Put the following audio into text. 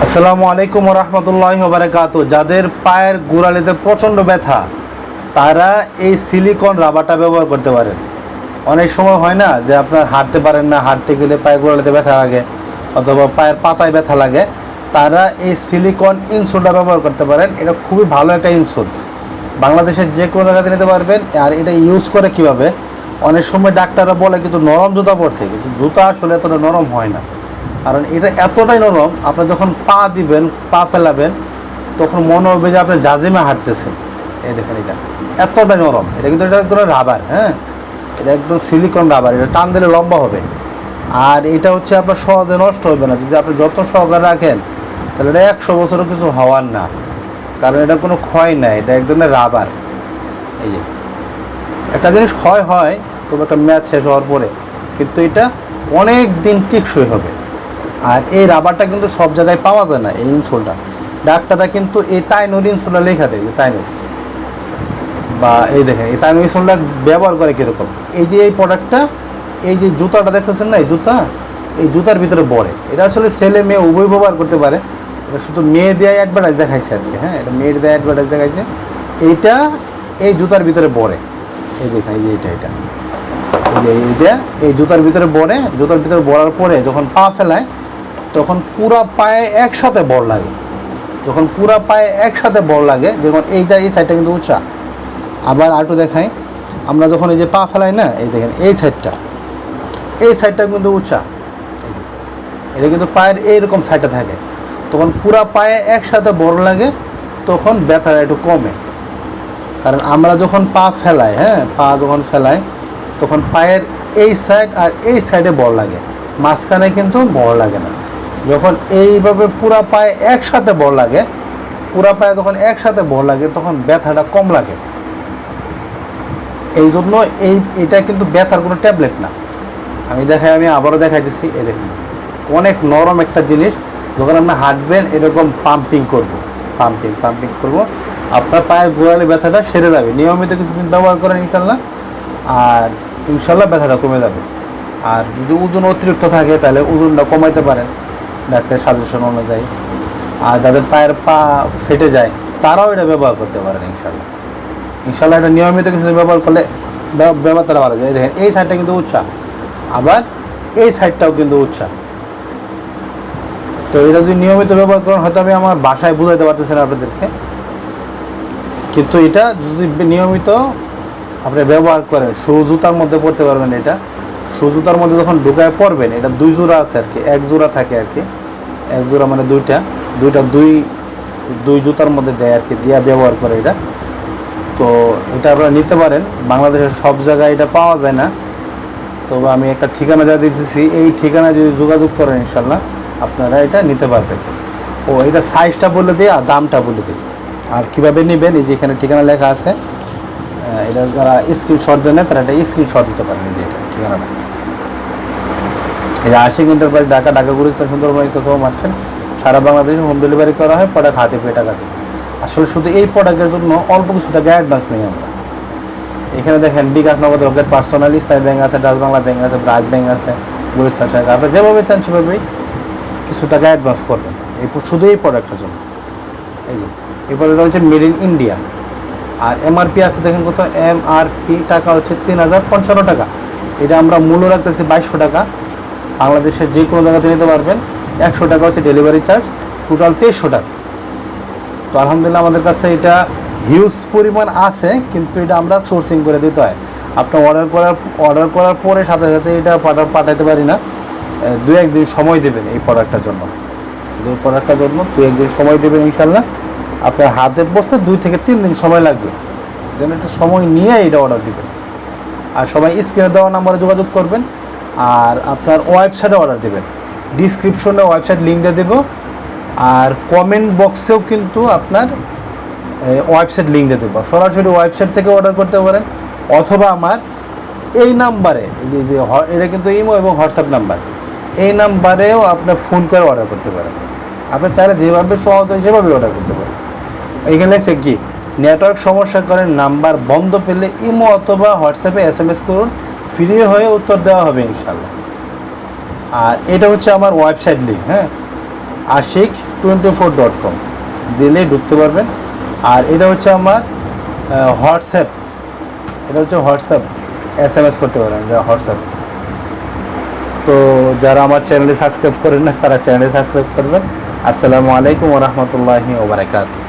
আসসালামু আলাইকুম রহমতুল্লাহি ওয়া বারাকাতু। যাদের পায়ের গোড়ালিতে প্রচণ্ড ব্যথা তারা এই সিলিকন রাবারটা ব্যবহার করতে পারেন। অনেক সময় হয় না যে আপনার হাঁটতে পারেন না, হাঁটতে গেলে পায়ের গোড়ালিতে ব্যথা লাগে অথবা পায়ের পাতায় ব্যথা লাগে, তারা এই সিলিকন ইনসোলটা ব্যবহার করতে পারেন। এটা খুবই ভালো একটা ইনসোল, বাংলাদেশের যে কোনো জায়গাতে নিতে পারবেন। আর এটা ইউজ করে কীভাবে, অনেক সময় ডাক্তাররা বলে কিন্তু নরম জুতা পরতে, কিন্তু জুতা আসলে এতটা নরম হয় না। কারণ এটা এতটাই নরম, আপনি যখন পা দিবেন, পা ফেলাবেন, তখন মনে হবে যে আপনি জাজিমে হাঁটতেছেন। এই দেখেন, এটা এতটাই নরম। এটা কিন্তু এটা একদম রাবার, হ্যাঁ, এটা একদম সিলিকন রাবার। এটা টান দিলে লম্বা হবে। আর এটা হচ্ছে আপনার সহজে নষ্ট হবে না, যদি আপনি যত সহকারে রাখেন তাহলে এটা 100 বছরও কিছু হওয়ার না, কারণ এটা কোনো ক্ষয় নাই, এটা এক ধরনের রাবার। এই যে একটা জিনিস ক্ষয় হয় তবে একটা ম্যাচ শেষ হওয়ার পরে, কিন্তু এটা অনেক দিন টিকসই হবে। আর এই রাবারটা কিন্তু সব জায়গায় পাওয়া যায় না। এই ইনসোলটা ডাক্তাররা কিন্তু এই তাইনুর ইনসোলটা লেখা দেয়, যে তাইনুর, বা এই দেখেন এই তাইনুর ইনসোলটা ব্যবহার করে কীরকম। এই যে এই প্রোডাক্টটা, এই যে জুতাটা দেখতেছেন না, এই জুতার ভিতরে পড়ে। এটা আসলে ছেলে মেয়ে উভয় ব্যবহার করতে পারে। এটা শুধু মেয়ে দেওয়া অ্যাডভার্টাইজ দেখাইছে আর কি, হ্যাঁ, এটা মেয়ের দেওয়া অ্যাডভার্টাইজ দেখাইছে। এইটা এই জুতার ভিতরে পড়ে, এই দেখেন, এই যে এটা এই জুতার ভিতরে পড়ে। জুতার ভিতরে পড়ার পরে যখন পা ফেলায় তখন পুরা পায়ে একসাথে বল লাগে। যখন পুরা পায়ে একসাথে বল লাগে, যেমন এই সাইডটা কিন্তু উঁচা। আবার আরেকটু দেখাই, আমরা যখন এই যে পা ফেলাই না, এই দেখেন এই সাইডটা কিন্তু উঁচা। এটা কিন্তু পায়ের এইরকম সাইডটা থাকে। তখন পুরা পায়ে একসাথে বল লাগে, তখন ব্যথাটা একটু কমে। কারণ আমরা যখন পা ফেলাই, হ্যাঁ, পা যখন ফেলাই তখন পায়ের এই সাইড আর এই সাইডে বল লাগে, মাঝখানে কিন্তু বল লাগে না। যখন এইভাবে পুরা পায়ে একসাথে বল লাগে, পুরা পায়ে যখন একসাথে বল লাগে তখন ব্যথাটা কম লাগে। এই জন্য এটা কিন্তু ব্যথার কোনো ট্যাবলেট না। আমি আবারও দেখাইতেছি। এই দেখুন, অনেক নরম একটা জিনিস। যখন আপনি হাঁটবেন এরকম পাম্পিং করব, আপনার পায়ের গোড়ালি ব্যথাটা সেরে যাবে। নিয়মিত কিছুদিন ব্যবহার করেন ইনশাল্লাহ, আর ইনশাল্লাহ ব্যথাটা কমে যাবে। আর যদি ওজন অতিরিক্ত থাকে তাহলে ওজনটা কমাইতে পারেন ডাক্তারের সাজেশন অনুযায়ী। আর যাদের পায়ের পা ফেটে যায় তারাও এটা ব্যবহার করতে পারেন ইনশাল্লাহ। এটা নিয়মিত কিছুদিন ব্যবহার করলে ব্যবহারটা ভালো যায়। দেখেন এই সাইডটা কিন্তু উচ্চা, আবার এই সাইডটাও কিন্তু উচ্চা। তো এটা যদি নিয়মিত ব্যবহার করেন, হয়তো আমি আমার বাসায় বুঝাইতে পারতেছি না আপনাদেরকে, কিন্তু এটা যদি নিয়মিত আপনি ব্যবহার করেন, শু জুতার মধ্যে পড়তে পারবেন। এটা শু জুতার মধ্যে যখন ঢুকায় পড়বেন, এটা 2 জোড়া আছে আর কি, 1 জোড়া থাকে আর কি, 1 জোড়া মানে দুই জুতার মধ্যে দেয় আর কি, দিয়া ব্যবহার করে এটা। তো এটা আপনারা নিতে পারেন। বাংলাদেশের সব জায়গায় এটা পাওয়া যায় না, তবে আমি একটা ঠিকানা যা দিতেছি, এই ঠিকানায় যদি যোগাযোগ করেন ইনশাল্লাহ আপনারা এটা নিতে পারবেন। এটা সাইজটা বলে দিই আর দামটা বলে দিই, আর কীভাবে নেবেন এই যে এখানে ঠিকানা লেখা আছে। এটা যারা স্ক্রিনশট দেন তারা এটা স্ক্রিনশট দিতে পারেন। যে এটা ঠিকানাটা, এই আশিক এন্টারপ্রাইজ, ঢাকা গুলিস্তান, সুন্দরবন মার্কেট, সারা বাংলাদেশে হোম ডেলিভারি করা হয়। প্রোডাক্ট হাতে পেয়ে টাকা দিই। আসলে শুধু এই প্রোডাক্টের জন্য অল্প কিছু টাকা অ্যাডভান্স নেই আমরা। এখানে দেখেন বিকাশ, নগদ, রকেট, পার্সোনালি, ইসলামী ব্যাংক আছে, ডাচ বাংলা ব্যাংক আছে, ব্রাক ব্যাংক আছে, গুলিস্তান শাখা। আপনি যেভাবে চান সেভাবেই কিছু টাকা অ্যাডভান্স করবেন শুধু এই প্রোডাক্টের জন্য। এই প্রোডাক্টটা হচ্ছে মেড ইন ইন্ডিয়া। আর এমআরপি আছে দেখেন কত, এমআরপি টাকা হচ্ছে 3055 টাকা। এটা আমরা মূল্য রাখতেছি 2200 টাকা। বাংলাদেশের যে কোনো জায়গাতে নিতে পারবেন। 100 টাকা হচ্ছে ডেলিভারি চার্জ, টোটাল 2300 টাকা। তো আলহামদুলিল্লাহ আমাদের কাছে এটা হিউজ পরিমাণ আছে, কিন্তু এটা আমরা সোর্সিং করে দিতে হয়। আপনি অর্ডার করার পরে সাথে সাথে এটা পাঠাতে পারি না। 2-1 দিন সময় দেবেন এই প্রোডাক্টটার জন্য, শুধু এই প্রোডাক্টটার জন্য 2-1 দিন সময় দেবেন ইনশাল্লাহ। আপনার হাতে বসতে 2 থেকে 3 দিন সময় লাগবে, যেন একটু সময় নিয়ে এটা অর্ডার দিবেন। আর সবাই স্ক্রিনে দেওয়া নাম্বারে যোগাযোগ করবেন, আর আপনার ওয়েবসাইটে অর্ডার দেবেন। ডিসক্রিপশনে ওয়েবসাইট লিঙ্ক দিয়ে দেবো, আর কমেন্ট বক্সেও কিন্তু আপনার ওয়েবসাইট লিঙ্ক দিয়ে দেবো। সরাসরি ওয়েবসাইট থেকে অর্ডার করতে পারেন, অথবা আমার এই নাম্বারে, যে এটা কিন্তু ইমো এবং হোয়াটসঅ্যাপ নাম্বার, এই নাম্বারেও আপনার ফোন করে অর্ডার করতে পারেন। আপনি চাইলে যেভাবে সহজ হয় সেভাবে অর্ডার করতে পারেন। এখানে এসে কি নেটওয়ার্ক সমস্যা করেন, নাম্বার বন্ধ পেলে ইমো অথবা হোয়াটসঅ্যাপে SMS করুন, ফ্রি হয়ে উত্তর দেওয়া হবে ইনশাল্লাহ। আর এটা হচ্ছে আমার ওয়েবসাইট লিঙ্ক, হ্যাঁ, আশিক 24.com দিলে ঢুকতে পারবেন। আর এটা হচ্ছে আমার হোয়াটসঅ্যাপ, এটা হচ্ছে হোয়াটসঅ্যাপ, SMS করতে পারেন, এটা হোয়াটসঅ্যাপ। তো যারা আমার চ্যানেলে সাবস্ক্রাইব করেন না তারা চ্যানেলে সাবস্ক্রাইব করবেন। আসসালামু আলাইকুম ওয়া রাহমাতুল্লাহি ওয়া বারাকাতুহু।